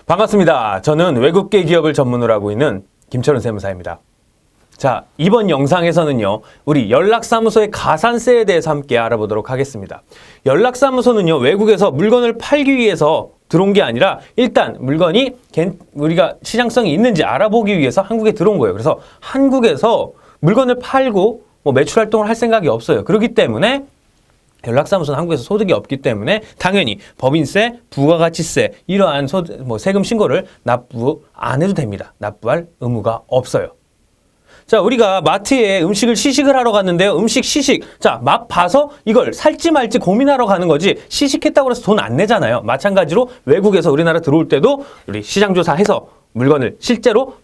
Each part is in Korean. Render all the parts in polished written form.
반갑습니다. 저는 외국계 기업을 전문으로 하고 있는 김철훈 세무사입니다. 자, 이번 영상에서는요, 우리 연락사무소의 가산세에 대해서 함께 알아보도록 하겠습니다. 연락사무소는요, 외국에서 물건을 팔기 위해서 들어온 게 아니라 일단 물건이 우리가 시장성이 있는지 알아보기 위해서 한국에 들어온 거예요. 그래서 한국에서 물건을 팔고 매출 활동을 할 생각이 없어요. 그렇기 때문에 연락사무소는 한국에서 소득이 없기 때문에 당연히 법인세, 부가가치세 이러한 세금 신고를 납부 안 해도 됩니다. 납부할 의무가 없어요. 자, 우리가 마트에 음식을 시식을 하러 갔는데요. 음식 시식. 자, 맛 봐서 이걸 살지 말지 고민하러 가는 거지 시식했다고 해서 돈 안 내잖아요. 마찬가지로 외국에서 우리나라 들어올 때도 우리 시장조사해서 물건을 실제로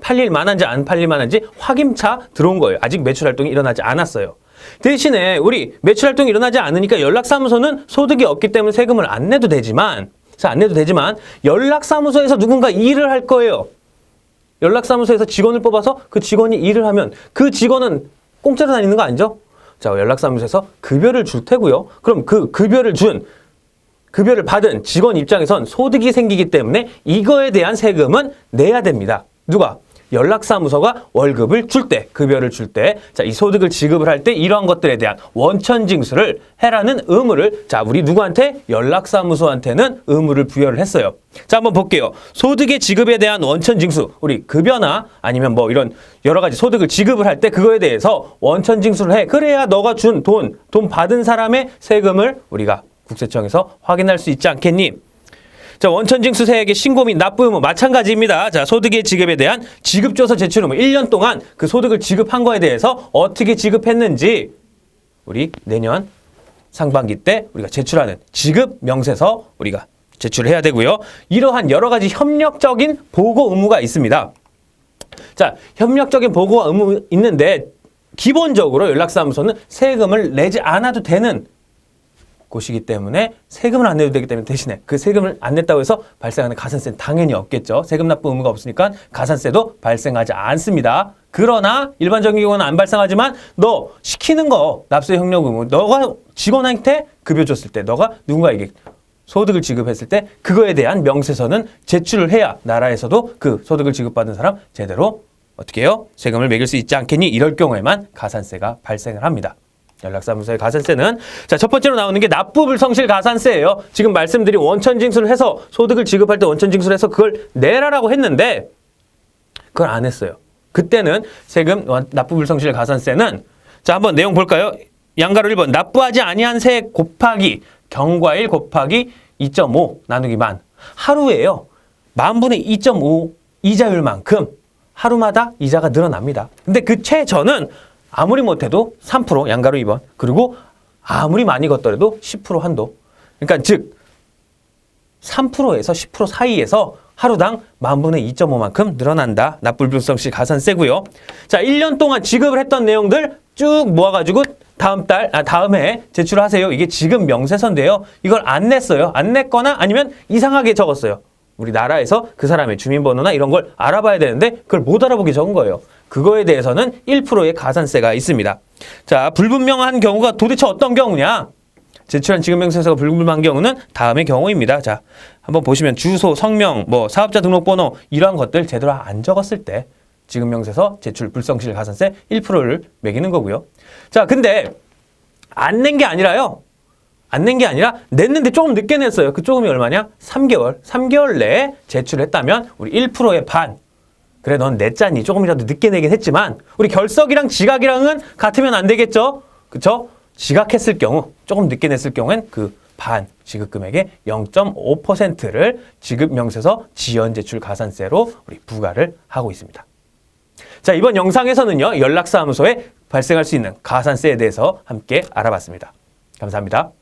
팔릴 만한지 안 팔릴 만한지 확인차 들어온 거예요. 아직 매출 활동이 일어나지 않았어요. 대신에 우리 매출 활동이 일어나지 않으니까 연락사무소는 소득이 없기 때문에 세금을 안 내도 되지만 연락사무소에서 누군가 일을 할 거예요. 연락사무소에서 직원을 뽑아서 그 직원이 일을 하면 그 직원은 공짜로 다니는 거 아니죠? 자, 연락사무소에서 급여를 줄 테고요. 그럼 그 급여를 받은 직원 입장에선 소득이 생기기 때문에 이거에 대한 세금은 내야 됩니다. 누가? 연락사무소가 월급을 줄 때, 급여를 줄 때, 자, 이 소득을 지급을 할 때 이러한 것들에 대한 원천징수를 해라는 의무를, 자, 우리 누구한테? 연락사무소한테는 의무를 부여를 했어요. 자, 한번 볼게요. 소득의 지급에 대한 원천징수, 우리 급여나 아니면 이런 여러 가지 소득을 지급을 할 때 그거에 대해서 원천징수를 해. 그래야 너가 준 돈 받은 사람의 세금을 우리가 국세청에서 확인할 수 있지 않겠니? 자, 원천징수세액의 신고 및 납부 의무 마찬가지입니다. 자, 소득의 지급에 대한 지급조서 제출 의무. 1년 동안 그 소득을 지급한 거에 대해서 어떻게 지급했는지 우리 내년 상반기 때 우리가 제출하는 지급 명세서 우리가 제출해야 되고요. 이러한 여러 가지 협력적인 보고 의무가 있습니다. 자, 협력적인 보고 의무 있는데 기본적으로 연락사무소는 세금을 내지 않아도 되는 곳이기 때문에 세금을 안 내도 되기 때문에 대신에 그 세금을 안 냈다고 해서 발생하는 가산세는 당연히 없겠죠. 세금 납부 의무가 없으니까 가산세도 발생하지 않습니다. 그러나 일반적인 경우는 안 발생하지만 너 시키는 거 납세 협력 의무, 너가 직원한테 급여 줬을 때, 너가 누군가에게 소득을 지급했을 때 그거에 대한 명세서는 제출을 해야 나라에서도 그 소득을 지급받은 사람 제대로 어떻게 해요? 세금을 매길 수 있지 않겠니? 이럴 경우에만 가산세가 발생을 합니다. 연락사무소의 가산세는 자, 첫 번째로 나오는 게 납부불성실 가산세예요. 지금 말씀드린 원천징수를 해서 소득을 지급할 때 원천징수를 해서 그걸 내라라고 했는데 그걸 안 했어요. 그때는 세금 납부불성실 가산세는 자, 한번 내용 볼까요? 양가로 1번 납부하지 아니한 세액 곱하기 경과일 곱하기 2.5 나누기 만 하루에요. 만분의 2.5 이자율만큼 하루마다 이자가 늘어납니다. 근데 그 최저는 아무리 못해도 3% 양가로 2번 그리고 아무리 많이 걷더라도 10% 한도. 그러니까 즉 3%에서 10% 사이에서 하루당 만분의 2.5만큼 늘어난다. 납부불성실 가산세고요. 자, 1년 동안 지급을 했던 내용들 쭉 모아가지고 다음에 제출하세요. 이게 지급 명세서인데요. 이걸 안 냈어요. 안 냈거나 아니면 이상하게 적었어요. 우리 나라에서 그 사람의 주민번호나 이런 걸 알아봐야 되는데 그걸 못 알아보게 적은 거예요. 그거에 대해서는 1%의 가산세가 있습니다. 자, 불분명한 경우가 도대체 어떤 경우냐? 제출한 지급명세서가 불분명한 경우는 다음의 경우입니다. 자, 한번 보시면 주소, 성명, 사업자 등록번호 이러한 것들 제대로 안 적었을 때 지급명세서 제출 불성실 가산세 1%를 매기는 거고요. 자, 근데 안 낸 게 아니라요. 안 낸 게 아니라 냈는데 조금 늦게 냈어요. 그 조금이 얼마냐? 3개월. 3개월 내에 제출했다면 우리 1%의 반. 그래, 넌 냈잖니. 조금이라도 늦게 내긴 했지만 우리 결석이랑 지각이랑은 같으면 안 되겠죠? 그쵸? 지각했을 경우, 조금 늦게 냈을 경우엔 그 반 지급금액의 0.5%를 지급명세서 지연 제출 가산세로 우리 부과를 하고 있습니다. 자, 이번 영상에서는요, 연락사무소에 발생할 수 있는 가산세에 대해서 함께 알아봤습니다. 감사합니다.